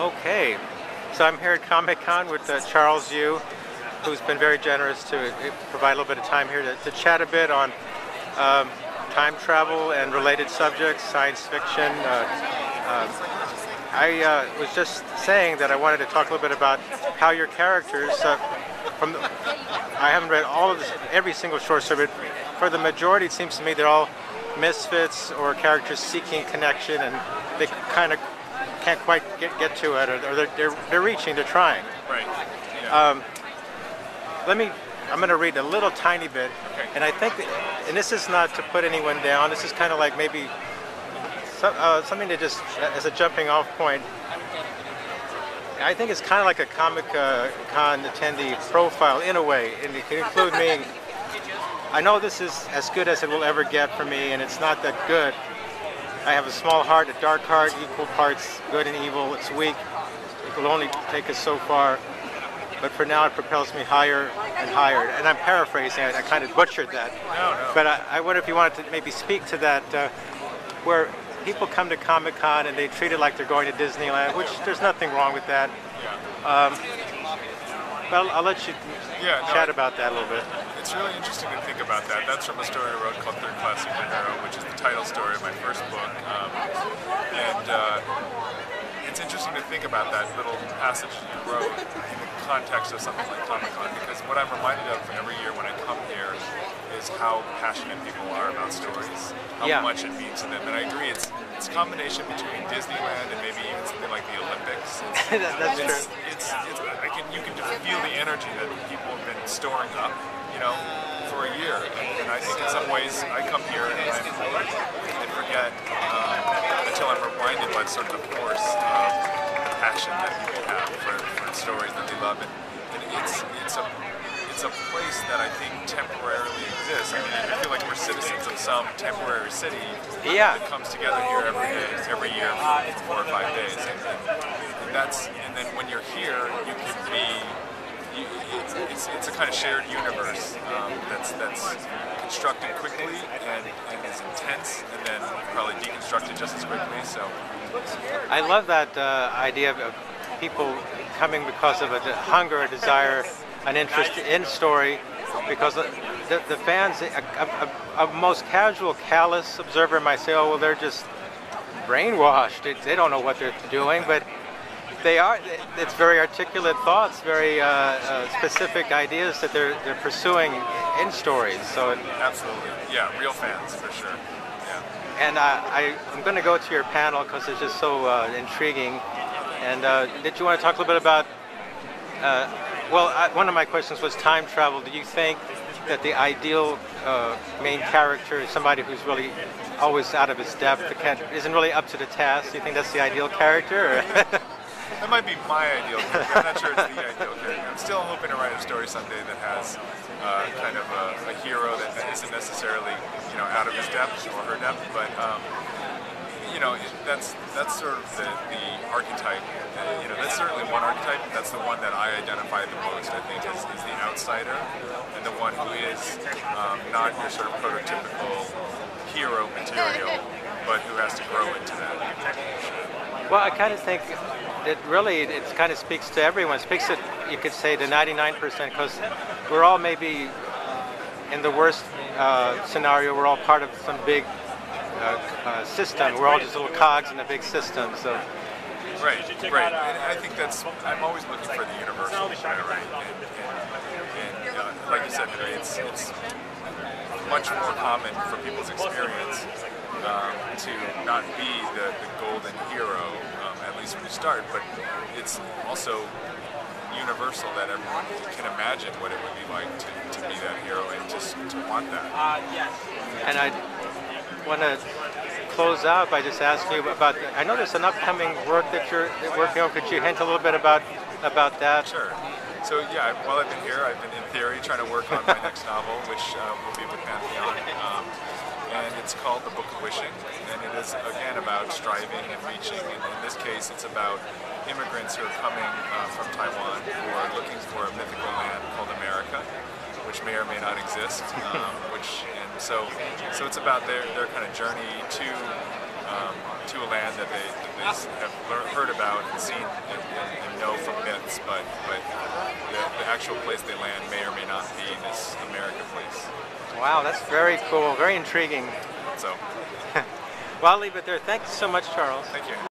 Okay, so I'm here at Comic-Con with Charles Yu, who's been very generous to provide a little bit of time here to chat a bit on time travel and related subjects, science fiction. I was just saying that I wanted to talk a little bit about how your characters, I haven't read all of this, every single short story, but for the majority it seems to me they're all misfits or characters seeking connection, and they kind of can't quite get to it, or they're reaching, they're trying. Right. Yeah. I'm going to read a little tiny bit, okay. And I think, and this is not to put anyone down, this is kind of like maybe something to just, as a jumping off point. I think it's kind of like a Comic-Con attendee profile in a way, and it can include me. I know this is as good as it will ever get for me, and it's not that good. I have a small heart, a dark heart, equal parts good and evil. It's weak. It will only take us so far. But for now, it propels me higher and higher. And I'm paraphrasing. I kind of butchered that. No. But I wonder if you wanted to maybe speak to that, where people come to Comic-Con and they treat it like they're going to Disneyland, which there's nothing wrong with that. Yeah. But I'll let you chat about that a little bit. It's really interesting to think about that. That's from a story I wrote called Third Class Superhero, which is the title story of my first book. It's interesting to think about that little passage you wrote in the context of something like Comic-Con, because what I'm reminded of every year when I come here is how passionate people are about stories, how much it means to them. And I agree, it's a combination between Disneyland and maybe even something like the Olympics. That's true. You can just feel the energy that people have been storing up, for a year. And I think in some ways I come here and I forget until I'm reminded by sort of the force of the passion that people have for the stories that they love. And it's a place that I think temporarily exists. I mean, I feel like we're citizens of some temporary city that comes together here every year for 4 or 5 days. And then when you're here, you can be. It's a kind of shared universe that's constructed quickly and is intense, and then probably deconstructed just as quickly. So I love that idea of people coming because of a hunger, a desire, an interest in story, because the fans, a most casual, callous observer might say, oh, well, they're just brainwashed. They don't know what they're doing, but they are. It's very articulate thoughts, very specific ideas that they're pursuing in stories. So absolutely, real fans for sure. Yeah. And I'm going to go to your panel because it's just so intriguing. And did you want to talk a little bit about? One of my questions was time travel. Do you think that the ideal main character is somebody who's really always out of his depth, isn't really up to the task? Do you think that's the ideal character? Or That might be my ideal character. I'm not sure it's the ideal character. I'm still hoping to write a story someday that has kind of a hero that isn't necessarily, out of his depth or her depth, but that's sort of the archetype. That's certainly one archetype. That's the one that I identify the most. I think is the outsider, and the one who is not your sort of prototypical hero material, but who has to grow into that. Well, I kind of think that really it kind of speaks to everyone. It speaks to, you could say, the 99%, because we're all maybe in the worst scenario, we're all part of some big system. We're all just little cogs in a big system. So. Right. And I think I'm always looking for the universal, right? And like you said, it's much more common for people's experience to not be the golden hero, at least when you start, but it's also universal that everyone can imagine what it would be like to be that hero and just to want that. And I want to close out by just asking you about, I know there's an upcoming work that you're working on. Could you hint a little bit about that? Sure. So while I've been here, I've been in theory trying to work on my next novel, which will be with Pantheon. And it's called The Book of Wishing, and it is, again, about striving and reaching. And in this case, it's about immigrants who are coming from Taiwan who are looking for a mythical land called America, which may or may not exist. So it's about their kind of journey to a land that they have heard about and seen in but the actual place they land may or may not be this America place. Wow, that's very cool, very intriguing. So, Well, I'll leave it there. Thanks so much, Charles. thank you.